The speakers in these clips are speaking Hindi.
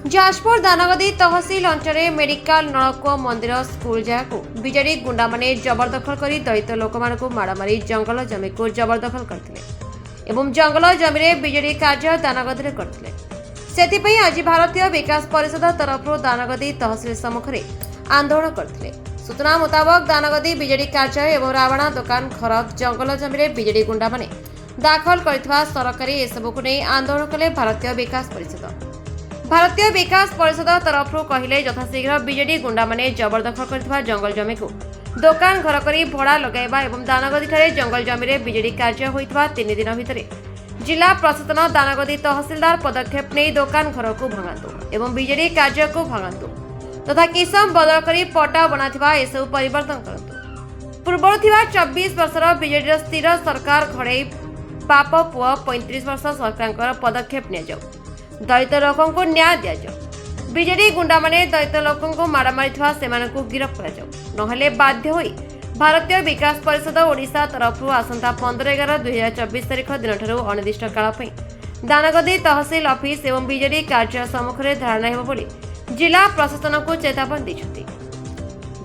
जाजपुर दानगदी तहसिल अंचल मेडिकल नलकूप मंदिर स्कूल जहाँ विजेडी गुंडा माने जबरदखल कर दलित लोक माड़मारी जंगल जमी को जबरदखल करते जंगल जमी विजेडी कार्य दानगदी करते से आज भारतीय विकास परिषद तरफ दानगदी तहसिल सम्मुखें आंदोलन करते। सूचना मुताबक दानगदी विजेडी कार्यालय और रावणा दुकान घर जंगल जमी विजेडी गुंडा माने दाखल कर सरकारी एसबू को नहीं आंदोलन कले भारतीय विकास परिषद। भारतीय विकास परिषद तरफ कहले यथाशीघ्र विजेडी गुंडा माने जबरदखल कर जंगल जमी को दुकान घर कर भड़ा लगाइबा एवं दानगदी ठारे जंगल जमी विजेडी कार्य होइतबा 3 दिन भितर जिला प्रशासन दानगदी तहसिलदार पदक्षेप नहीं दुकान घर को भंगातु एवं विजेडी कार्य को भंगातु तथा किसम बदल कर पट्टा बनाथिबा एसबु परिवर्तन करतु। पूर्व 24 वर्षर विजेडी स्थिर सरकार घड़े बाप पुआ 35 वर्ष सरकार पदक्षेप निया दलित लोकों को न्याय दिया जाओ। विजेडी गुंडा माने दलित लोकों को मारामारी से गिरफ्त कर बाध्य होई भारतीय विकास परिषद ओडिशा तरफ आसंता 15/11/2024 तारीख दिन ठारू अनिर्दिष्ट काल दानगदी तहसिल ऑफिस एवं विजेडी कार्य सम्मुखें धारणा हेब बोली जिला प्रशासन को चेतावनी दी।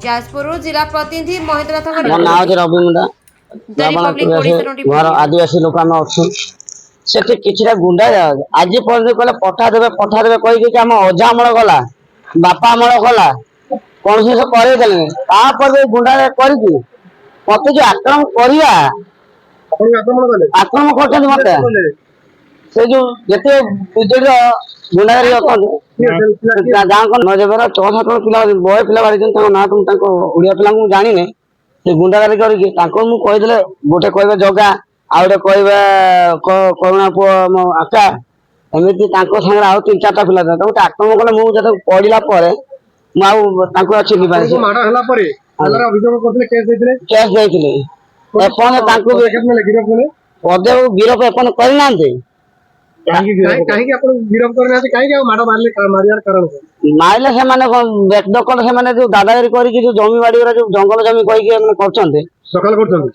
जाजपुर जिला प्रतिनिधि महेंद्र आदिवासी लोक सेठी किछिटा गुंडा आज पर्यटन कहले पठा देवे कही आम अजा अमल गला बापा अमल गला कौन से करे गुंडा करके मत जो आक्रमण करिया आक्रमण कर मत से जो जिते विजेडी गुंडागारी गाँव को नजर 64 पिला बय पिला बाड़ी ना तुम ओडिया पिला जानी से गुंडागारी करके गोटे कह जगह आउटे कह करुणा पु आका एमती सागर आउ 3-4टा पिला गोटे आक्रमण कले मुझे पड़ा पर पदे गिरफ एपन करना मारे से बेदखल से जो दादागिरी करके जो जमी बाड़ी जो जंगल जमी कही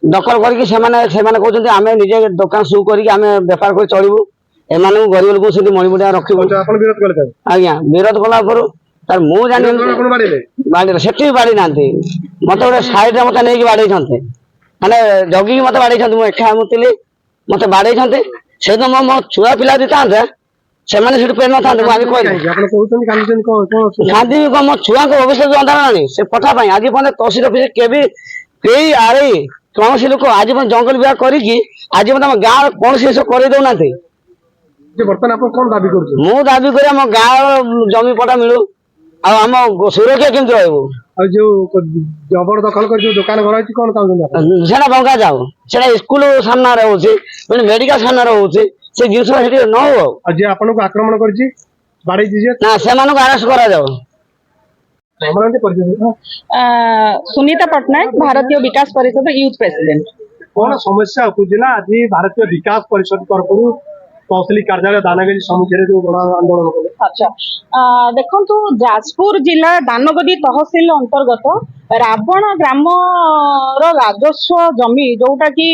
दखल करके आम निजे दुकान सु करके आम बेपार कर चलू एम गरीब लोग से मणिमुटिया रखी आज्ञा विरोध कला मुझे से बाड़ी ना मत गोटे सैड मत नहीं बाड़े माने जगिकी मत बाड़े मुझे एका मुतली मत बाड़े से तो मो छुआ पिला दी था से पे न था मो छुआ को भविष्य अंधार ना से पठा आज तहसिल ऑफिस कई आरे कौन लोक आज जंगल विभाग करी आज गाँव कौन कर दौना मु दाबी कर गाँव जमी पटा मिलू आम सुरक्षा केमती रही जबरदखल कर जो दुकान घर अच्छी कौन से भंगा जाओ से स्कूल सामना हो मेडिकल सामना हो से जिन न हो आपन को आक्रमण कर ना से अरेस्ट करा जाओ। सुनीता पटनायक भारतीय विकास परिषद यूथ प्रेसिडेंट कौन समस्या उपजिला आज भारतीय विकास परिषद तरफ तहसिल कार्यालय दानगदी सम्मुखें जो गण आंदोलन कले। अच्छा देखो जाजपुर जिला दानगदी तहसिल अंतर्गत रावण ग्राम राजस्व जमी जोटा कि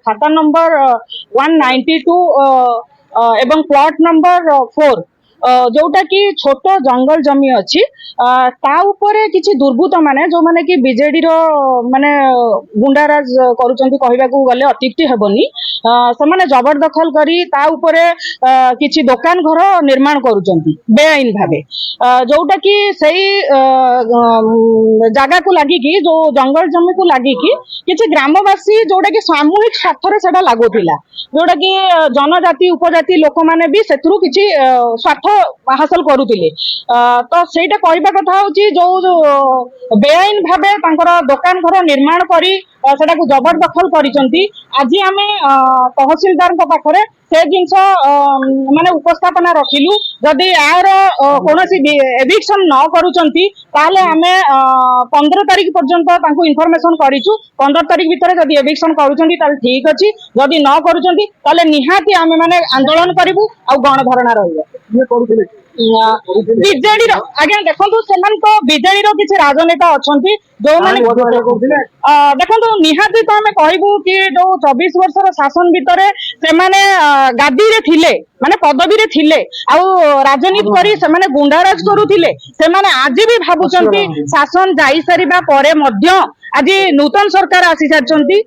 खाता नंबर 192 एवं प्लॉट नंबर 4 जोटा कि छोट जंगल जमी अच्छी ता उपरे किछि दुर्बृत्त माने जो माने कि बीजेडी रो माने गुंडाराज करूचंती कहबाकू गले अत्युक्ति हेबनी से माने जबरदखल करी ता उपरे किछि दुकान घर निर्माण करूचंती बेआईन भाबे जोटा कि सही जगह को लागी कि जो जंगल जमी को लागी कि किछि ग्रामवासी जोटा कि सामूहिक स्वार्थ रे सेटा लागुथिला जोटा कि जनजाति उपजाति लोक माने भी सेथुरु किछि स्वार्थ हासिल करुले तो सेटा कहबा कथा होची जो बेआईन भाबे तांकर दुकान घर निर्माण करी सेटा को जबरदखल करिसंती आज आमे तहसीलदार को पाखरे से जिनस माने उपस्थापना रखिलु जदि यार कोनोसी एविक्शन न करूचंती ताले आमे 15 तारीख पर्यंत तांको इन्फॉर्मेशन करिचु 15 तारीख भीतर जदि एविक्शन करूचंती ताले ठीक अछि जदि न करूचंती ताले निहाती आमे माने आंदोलन करिवु आ गण धारणा रहइबो ये करूथिले ବିଜେଡି ର ଆଜ୍ଞା ଦେଖନ୍ତୁ ସେମାନେ ତ ବିଜେଡି ର କିଛି ରାଜନେତା ଅଛନ୍ତି ଯୋଉମାନେ ଦେଖନ୍ତୁ ନିହାତି ତ ଆମେ କହିବୁ କି ଯୋଉ 24 ବର୍ଷର ଶାସନ ଭିତରେ ସେମାନେ ଗାଦିରେ ଥିଲେ ମାନେ ପଦବୀରେ ଥିଲେ ଆଉ ରାଜନୀତି କରି ସେମାନେ ଗୁଣ୍ଡାରାଜ କରୁଥିଲେ ସେମାନେ ଆଜି ବି ଭାବୁଛନ୍ତି ଶାସନ ଯାଇ ସାରିବା ପରେ ମଧ୍ୟ ଆଜି ନୂତନ ସରକାର ଆସି ସାରିଛନ୍ତି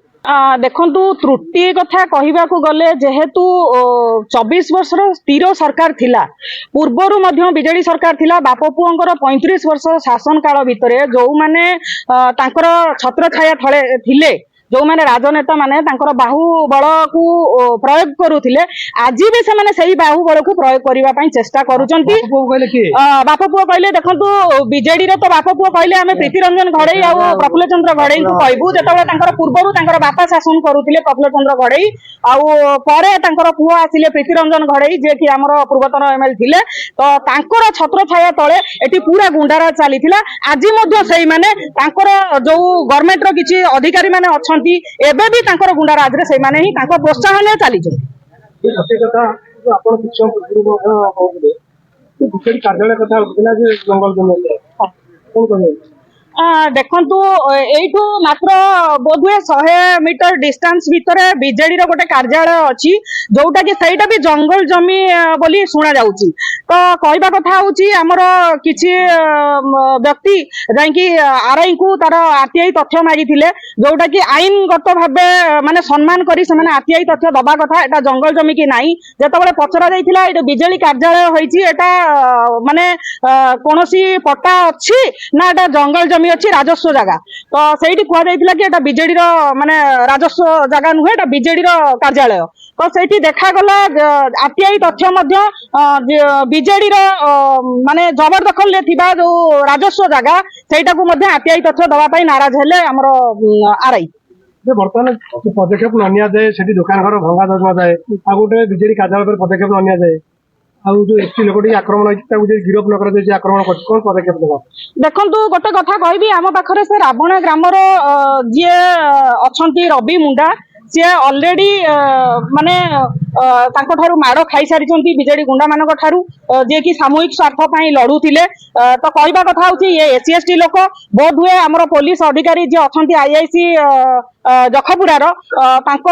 ଦେଖନ୍ତୁ ତ୍ରୁଟି କଥା କହିବାକୁ ଗଲେ ଯେହେତୁ 24 ବର୍ଷର ସ୍ଥିର ସରକାର ଥିଲା ପୂର୍ବରୁ ମଧ୍ୟ ବିଜେଡି ସରକାର ଥିଲା ବାପ ପୁଅଙ୍କର 35 ବର୍ଷ ଶାସନ କାଳ ଭିତରେ ଯୋଉମାନେ ତାଙ୍କର ଛତ୍ରଛାୟା ତଳେ ଥିଲେ ଯୋଉମାନେ ରାଜନେତା ମାନେ ତାଙ୍କର ବାହୁବଳକୁ ପ୍ରୟୋଗ କରୁଥିଲେ ଆଜି ବି ସେମାନେ ସେଇ ବାହୁବଳକୁ ପ୍ରୟୋଗ କରିବା ପାଇଁ ଚେଷ୍ଟା କରୁଛନ୍ତି ବାପ ପୁଅ କହିଲେ ଦେଖନ୍ତୁ ବିଜେଡିର ତ ବାପ ପୁଅ କହିଲେ ଆମେ ପ୍ରୀତିରଞ୍ଜନ ଘଡେଇ ଆଉ ପ୍ରଫୁଲ୍ଲ ଚନ୍ଦ୍ର ଘଡେଇଙ୍କୁ କହିବୁ ଯେତେବେଳେ ତାଙ୍କର ପୂର୍ବରୁ ତାଙ୍କର ବାପା ଶାସନ କରୁଥିଲେ ପ୍ରଫୁଲ୍ଲ ଚନ୍ଦ୍ର ଘଡେଇ ଆଉ ପରେ ତାଙ୍କର ପୁଅ ଆସିଲେ ପ୍ରୀତିରଞ୍ଜନ ଘଡେଇ ଯିଏକି ଆମର ପୂର୍ବତନ ଏମଏଲଏ ଥିଲେ ତ ତାଙ୍କର ଛତ୍ରଛାୟା ତଳେ ଏଠି ପୁରା ଗୁଣ୍ଡାରାଜ ଚାଲିଥିଲା ଆଜି ମଧ୍ୟ ସେଇମାନେ ତାଙ୍କର ଯୋଉ ଗଭର୍ଣ୍ଣମେଣ୍ଟର କିଛି ଅଧିକାରୀ ମାନେ ଅଛନ୍ତି ଏବେ ବି ତାଙ୍କର ଗୁଣ୍ଡାରାଜରେ ସେଇମାନେ ହିଁ ତାଙ୍କ ପ୍ରୋତ୍ସାହନରେ ଚାଲିଛନ୍ତି ଆପଣ କିଛି ସମୟ ପୂର୍ବରୁ କହୁଥିଲେ ବିଜେଡି କାର୍ଯ୍ୟାଳୟ କଥା ଉଠିଥିଲା ଯେ ଜଙ୍ଗଲ ଜମି କଣ କହିବେ ଦେଖନ୍ତୁ ଏଇଠୁ ମାତ୍ର ବୋଧହୁଏ 100 ମିଟର ଡିଷ୍ଟାନ୍ସ ଭିତରେ ବିଜେଡିର ଗୋଟେ କାର୍ଯ୍ୟାଳୟ ଅଛି ଯୋଉଟା କି ସେଇଟା ବି ଜଙ୍ଗଲ ଜମି ବୋଲି ଶୁଣା ଯାଉଛି ତ କହିବା କଥା ହଉଛି ଆମର କିଛି ବ୍ୟକ୍ତି ଯାଇକି ଆରଆଇ କୁ ତାର ଆରଟିଆଇ ତଥ୍ୟ ମାଗିଥିଲେ ଯୋଉଟା କି ଆଇନଗତ ଭାବେ ମାନେ ସମ୍ମାନ କରି ସେମାନେ ଆରଟିଆଇ ତଥ୍ୟ ଦବା କଥା ଏଟା ଜଙ୍ଗଲ ଜମି କି ନାହିଁ ଯେତେବେଳେ ପଚରା ଯାଇଥିଲା ଏଟା ବିଜେଡି କାର୍ଯ୍ୟାଳୟ ହୋଇଛି ଏଟା ମାନେ କୌଣସି ପଟ୍ଟା ଅଛି ନା ଏଟା ଜଙ୍ଗଲ ଜମି ଅଛି ରାଜସ୍व ଜାଗା ତ ସେଇଠି କୁହାଯାଇଥିଲା କି ଏଟା ବିଜେଡିର ମାନେ ରାଜସ୍व ଜାଗା ନୁହେଁ ଏଟା ବିଜେଡିର କାର୍ଯ୍ୟାଳୟ ତ ସେଇଠି ଦେଖାଗଲା ଆରଟିଆଇ ତଥ୍ୟ ମଧ୍ୟ ବିଜେଡିର ମାନେ ଜବରଦଖଲରେ ଥିବା ଯୋଉ ରାଜସ୍ୱ ଜାଗା ସେଇଟାକୁ ମଧ୍ୟ ଆରଟିଆଇ ତଥ୍ୟ ଦବା ପାଇଁ ନାରାଜ ହେଲେ ଆମର ଆରଆଇ ବର୍ତ୍ତମାନ ପଦକ୍ଷେପ ନ ନିଆଯାଏ ସେଠି ଦୋକାନ ଘର ଭଙ୍ଗା ଯାଏ ଆଉ ଗୋଟେ ବିଜେଡି କାର୍ଯ୍ୟାଳୟ ଉପରେ ପଦକ୍ଷେପ ନ ନିଆଯାଏ ଆଉ ଯୋଉ ଏସଟି ଲୋକଟି ଆକ୍ରମଣ ହେଇଛି ତାକୁ ଯଦି ଗିରଫ ନ କରାଯାଏ ଆକ୍ରମଣ କରିଛି କଣ ପଦକ୍ଷେପ ନେବା ଦେଖନ୍ତୁ ଗୋଟେ କଥା କହିବି ଆମ ପାଖରେ ସେ ରାବଣା ଗ୍ରାମର ଯିଏ ଅଛନ୍ତି ରବି ମୁଣ୍ଡା ସିଏ ଅଲରେଡି ମାନେ ତାଙ୍କ ଠାରୁ ମାଡ଼ ଖାଇସାରିଛନ୍ତି ବିଜେଡି ଗୁଣ୍ଡା ମାନଙ୍କ ଠାରୁ ଯିଏକି ସାମୂହିକ ସ୍ୱାର୍ଥ ପାଇଁ ଲଢୁଥିଲେ ତ କହିବା କଥା ହଉଛି ଏ ଏସସି ଏସଟି ଲୋକ ବୋଧ ହୁଏ ଆମର ପୋଲିସ ଅଧିକାରୀ ଯିଏ ଅଛନ୍ତି ଆଇଆଇସି ଜଖପୁରାର ତାଙ୍କ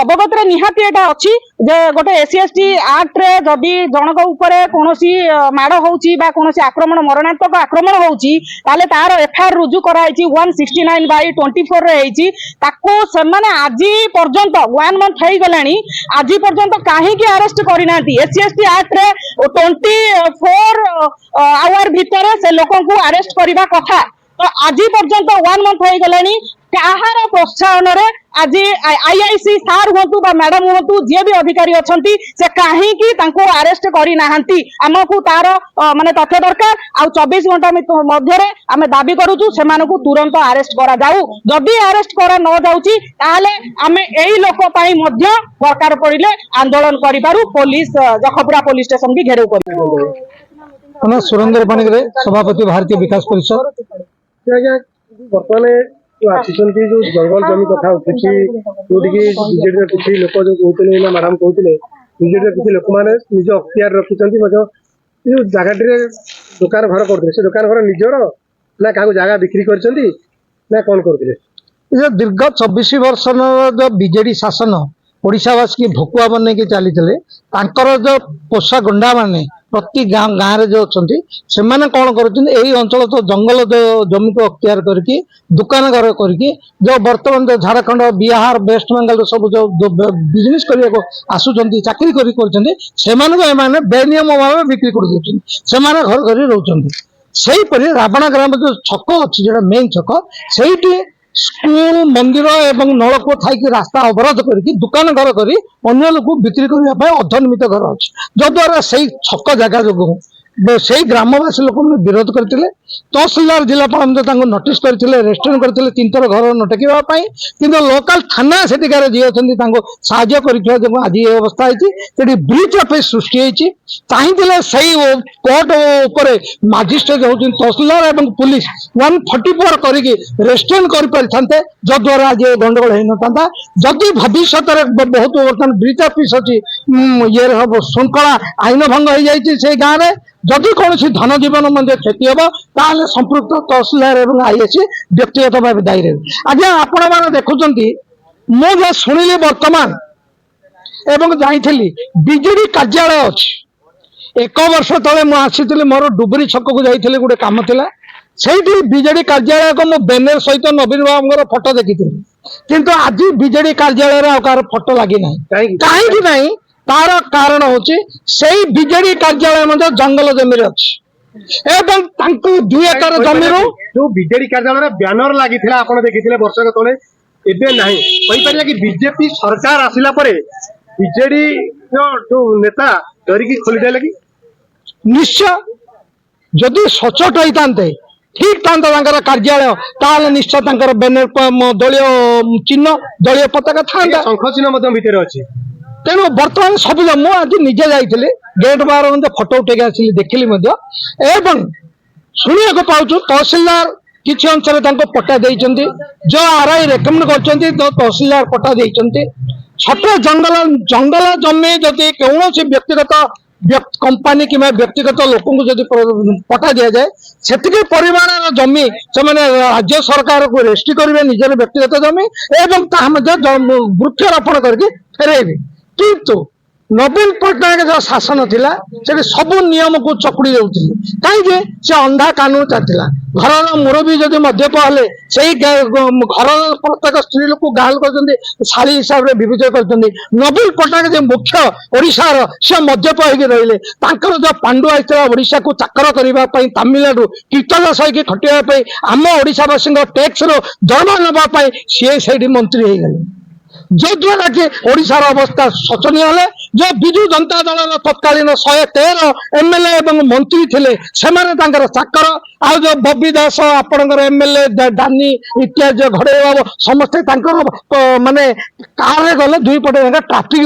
ଅବଗତରେ ନିହାତି ଏଟା ଅଛି ଯେ ଗୋଟେ ଏସସି ଏସଟି ଆକ୍ଟରେ ଯଦି ଜଣଙ୍କ ଉପରେ କୌଣସି ମାଡ଼ ହଉଛି ବା କୌଣସି ଆକ୍ରମଣ ମରଣାନ୍ତକ ଆକ୍ରମଣ ହଉଛି ତାହେଲେ ତାର ଏଫଆଇଆର ରୁଜୁ କରାଯାଇଛି 169/24 ରେ ହେଇଛି ତାକୁ ସେମାନେ ଆଜି ପର୍ଯ୍ୟନ୍ତ 1 month ହେଇଗଲାଣି ଆଜି ପର୍ଯ୍ୟନ୍ତ କାହିଁକି ଆରେଷ୍ଟ କରିନାହାନ୍ତି ଏସସି ଏସଟି ଆକ୍ଟରେ 24 ଆୱାର ଭିତରେ ସେ ଲୋକଙ୍କୁ ଆରେଷ୍ଟ କରିବା କଥା ତ ଆଜି ପର୍ଯ୍ୟନ୍ତ 1 month ହେଇଗଲାଣି କାହାର ପ୍ରୋତ୍ସାହନରେ ଆଜି ଆଇଆଇସି ସାର୍ ହୁଅନ୍ତୁ ବା ମ୍ୟାଡାମ ହୁଅନ୍ତୁ ଯିଏ ବି ଅଧିକାରୀ ଅଛନ୍ତି ସେ କାହିଁକି ତାଙ୍କୁ ଆରେଷ୍ଟ କରିନାହାନ୍ତି ଆମକୁ ତାର ମାନେ ତଥ୍ୟ ଦରକାର ଆଉ 24 ଘଣ୍ଟା ମଧ୍ୟରେ ଆମେ ଦାବି କରୁଛୁ ସେମାନଙ୍କୁ ତୁରନ୍ତ ଆରେଷ୍ଟ କରାଯାଉ ଯଦି ଆରେଷ୍ଟ କରା ନ ଯାଉଛି ତାହେଲେ ଆମେ ଏଇ ଲୋକ ପାଇଁ ମଧ୍ୟ ଦରକାର ପଡ଼ିଲେ ଆନ୍ଦୋଳନ କରିପାରୁ ପୋଲିସ ଜଖପୁରା ପୋଲିସ ଷ୍ଟେସନ ବି ଘେରାଉ କରିପାରୁ ସୁରେନ୍ଦ୍ର ପାଣିଗ୍ରାହୀ ସଭାପତି ଭାରତୀୟ ବିକାଶ ପରିଷଦ ଆଜ୍ଞା ବର୍ତ୍ତମାନ ଆସିଛନ୍ତି ଯୋଉ ଜଙ୍ଗଲ ଜମି କଥା ଉଠିଛି ଯୋଉଠିକି ବିଜେଡିର କିଛି ଲୋକ ଯୋଉ କହୁଥିଲେ ନା ମ୍ୟାଡାମ କହୁଥିଲେ ବିଜେଡିର କିଛି ଲୋକମାନେ ନିଜ ଅକ୍ତିଆର ରଖିଛନ୍ତି ମଧ୍ୟ ଯୋଉ ଜାଗାଟିରେ ଦୋକାନ ଘର କରୁଥିଲେ ସେ ଦୋକାନ ଘର ନିଜର ନା କାହାକୁ ଜାଗା ବିକ୍ରି କରିଛନ୍ତି ନା କଣ କରୁଥିଲେ ଦୀର୍ଘ 24 ବର୍ଷର ଯୋଉ ବିଜେଡି ଶାସନ ଓଡିଶାବାସୀ ଭକୁଆ ବନେଇକି ଚାଲିଥିଲେ ତାଙ୍କର ଯୋଉ ପୋଷା ଗୁଣ୍ଡା ମାନେ ପ୍ରତି ଗାଁରେ ଯୋଉ ଅଛନ୍ତି ସେମାନେ କଣ କରୁଛନ୍ତି ଏଇ ଅଞ୍ଚଳ ତ ଜଙ୍ଗଲ ଜମିକୁ ଅକ୍ତିଆର କରିକି ଦୋକାନ ଘର କରିକି ଯୋଉ ବର୍ତ୍ତମାନ ଯୋଉ ଝାଡଖଣ୍ଡ ବିହାର ୱେଷ୍ଟବେଙ୍ଗଲ ସବୁ ଯୋଉ ବିଜନେସ କରିବାକୁ ଆସୁଛନ୍ତି ଚାକିରି କରୁଛନ୍ତି ସେମାନଙ୍କୁ ଏମାନେ ବେନିୟମ ଭାବେ ବିକ୍ରି କରିଦଉଛନ୍ତି ସେମାନେ ଘର କରି ରହୁଛନ୍ତି ସେଇପରି ରାବଣା ଗ୍ରାମ ଯୋଉ ଛକ ଅଛି ଯୋଉଟା ମେନ୍ ଛକ ସେଇଠି ସ୍କୁଲ ମନ୍ଦିର ଏବଂ ନଳକୂପ ଥାଇକି ରାସ୍ତା ଅବରୋଧ କରିକି ଦୋକାନ ଘର କରି ଅନ୍ୟ ଲୋକ ବିକ୍ରି କରିବା ପାଇଁ ଅଧନିମିତ ଘର ଅଛି ଯଦ୍ୱାରା ସେଇ ଛକ ଜାଗା ଯୋଗୁଁ ସେଇ ଗ୍ରାମବାସୀ ଲୋକମାନେ ବିରୋଧ କରିଥିଲେ ତହସିଲଦାର ଜିଲ୍ଲାପାଳ ମଧ୍ୟ ତାଙ୍କୁ ନୋଟିସ କରିଥିଲେ ରେଷ୍ଟୁରାଣ୍ଟ କରିଥିଲେ 3 ଥର ଘର ନ ଟେକିବା ପାଇଁ କିନ୍ତୁ ଲୋକାଲ ଥାନା ସେଠିକାର ଯିଏ ଅଛନ୍ତି ତାଙ୍କୁ ସାହାଯ୍ୟ କରିଥିବା ଯୋଗୁଁ ଆଜି ଏ ଅବସ୍ଥା ହେଇଛି ସେଠି ବ୍ରିଜ ଅଫିସ ସୃଷ୍ଟି ହେଇଛି ଚାହିଁଥିଲେ ସେଇ କୋର୍ଟ ଉପରେ ମାଜିଷ୍ଟ୍ରେଟ ହଉଛନ୍ତି ତହସିଲଦାର ଏବଂ ପୁଲିସ 144 କରିକି ରେଷ୍ଟୁରାଣ୍ଟ କରିପାରିଥାନ୍ତେ ଯଦ୍ୱାରା ଆଜି ଗଣ୍ଡଗୋଳ ହେଇନଥାନ୍ତା ଯଦି ଭବିଷ୍ୟତରେ ବହୁତ ବର୍ତ୍ତମାନ ବ୍ରିଜ ଅଫିସ ଅଛି ଇଏରେ ହବ ଶୃଙ୍ଖଳା ଆଇନ ଭଙ୍ଗ ହେଇଯାଇଛି ସେଇ ଗାଁରେ जदि कौन धन जीवन मध्य क्षति हम ताल संपृक्त तहसीलदार एवं आईएसी व्यक्तिगत भाव दायी रहे। आज आपण मैंने देखुं मुझे शुणिली बर्तमान एवं जाइली बीजेडी कार्यालय अच्छी 1 वर्ष तले मु आसी मोर डुबरी छक को जाइली गोटे काम थिला सेठी बीजेडी कार्यालय को मु बैनर सहित नवीन बाबूर फोटो देखी किंतु आज बीजेडी कार्यालय कार फोटो लगी ना कहीं ना तार कारण होची सेही बीजेडी कार्यालय मध्य जंगल जमी अच्छी एवं 2 एकर जमी जो बीजेडी कार्यालय बैनर लगी आपण देखी वर्षक तले एबे नहीं कहि परिया कि बीजेपी सरकार आसिला परे बीजेडी जो नेता डरिकी खोली देले कि निश्चय जदि सचोट होते ठीक था कार्यालय ताल निश्चय बैनर दलीय चिन्ह दलीय पताका था शंख चिन्ह भितर अच्छी तेणु बर्तमान सब मुझे निजे जाइली गेट बाहर फोटो उठे आसिली देखिली एवं शुणा पाचु तहसीलदार किसी अंश पट्टा देइचंती जो आरआई रेकमेंड करचंती तो तहसीलदार पट्टा देइचंती छोट जंगल जंगल जमी जदि कौन व्यक्तिगत कंपनी कि व्यक्तिगत लोक पट्टा दि जाए से परिमाण जमी से राज्य सरकार को रेस्ट्री करेंगे निजर व्यक्तिगत जमी एवं वृक्षारोपण करके फेरेबे किंतु नवीन पट्टनायक जो शासन थिला से सब नियम को चकुड़ी देउथिले कहीं से अंधा कानून चलता घर मुरबी जदि मद्यप हेले से घर प्रत्येक स्त्री लोक गाल कर शाली हिसाब से विवेचन कर नवीन पट्टनायक जो मुख्य ओडिशार से मद्यप होगी रहिले जो पांडु आईला ओडिशा को चाकर करने तमिलनाडु कीर्तन सही खटिया आम ओडिशावासी टैक्स दरमा नापी सी से मंत्री हो गले जो द्वारा कि ओडिशार अवस्था शोचनीय है जो विजु जनता दल तत्कालीन 113 एमएलए एवं मंत्री थे चाकर आ जो बबी दास आपणकर एमएलए दानी इत्यादि घड़े बाबू समस्ते माने कार गले 2 पटे ट्राफिक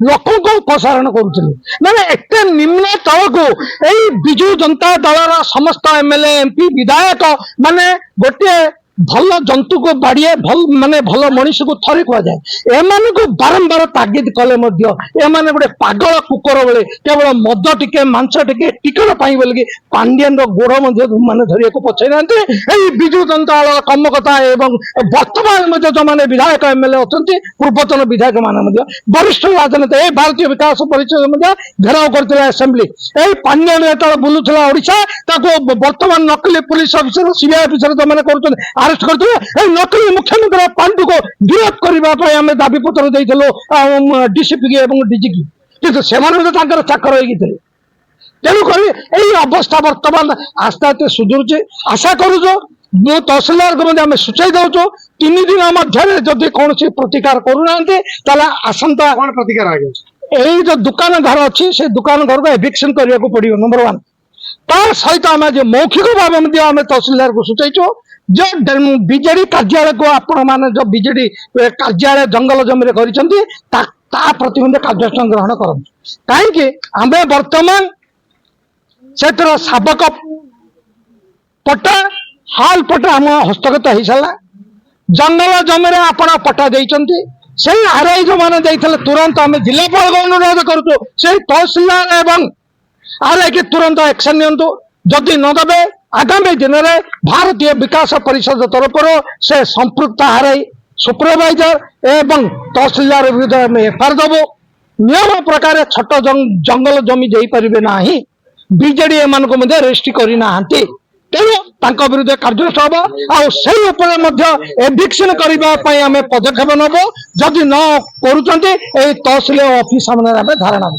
लोक अपसारण करुले मैंने एत निम्न तल को यही विजु जनता दल समस्त एमएलए एमपी विधायक माने गोटे भल जंतु को बाड़िए भल माने भल मनीष को थरे कह जाए एमान को बारंबार तागिद कले गोटे पागल कुकर बेले केवल मद टिके मांस टिके टिकट पाई बोल पांडियन गोड़ माने धरिया को पछे ना विजु जनता दल कर्मकर्ता एवं वर्तमान जो मैंने विधायक एमएलए अच्छा पूर्वतन विधायक मान वरिष्ठ राजनेता भारतीय विकास परिषद घेराव करते असेंबली यही पांडियन जो बुलूला ओडिशा वर्तमान नकली पुलिस अफिसर सीबीआई अफिसर जो मैंने कर अरेस्ट करते नकली मुख्यमंत्री पांडु को गिरफ्त करने आम दाबी पत्र देलु डीसीपी एवं डीजी की किंतु से चाकर होते तेणुक यही अवस्था बर्तमान आस्ते आस्ते सुधुरुचे आशा करुचु मु तहसीलदार को आम सूचाई दौचु 3 दिन मध्य जदि कौन प्रतिकार करूना आसंता कौन प्रतिकार आगे यही जो दुकान घर अच्छी से दुकान घर को एविक्शन करने को पड़ो नंबर 1 तार सहित आम मौखिक भाव में तहसीलदार को सूचाइचु जो बीजेडी कार्यालय को आपण माने जो बीजेडी कार्यालय जंगल जमी प्रति कार्यानुष्ठान ग्रहण कर कहीं आम बर्तमान से शावक पट्टा हाल पट्टा आम हस्तगत हो सारा जंगल जमी आपण पट्टा देइचंती से आरआई जो मैंने देइथिले तुरंत आम जिलापाल को अनुरोध करूँ से तहसीलदार एवं आरआई के तुरंत एक्शन नियंतु जदि न देवे आगामी दिन में भारतीय विकास परिषद तरफ से संपृक्त आरआई सुपरवाइजर एवं तहसीलदार विरुद्ध में एफआईआर दबो नियम प्रकार छोट जंगल जमी दे पारे ना बीजेडी एम रेस्ट्री करना तेणु विरुद्ध कार्यानुष्ठान हम एविक्शन करने पदक्षेप नब जदि न कर तहसील ऑफिस सामने धारणा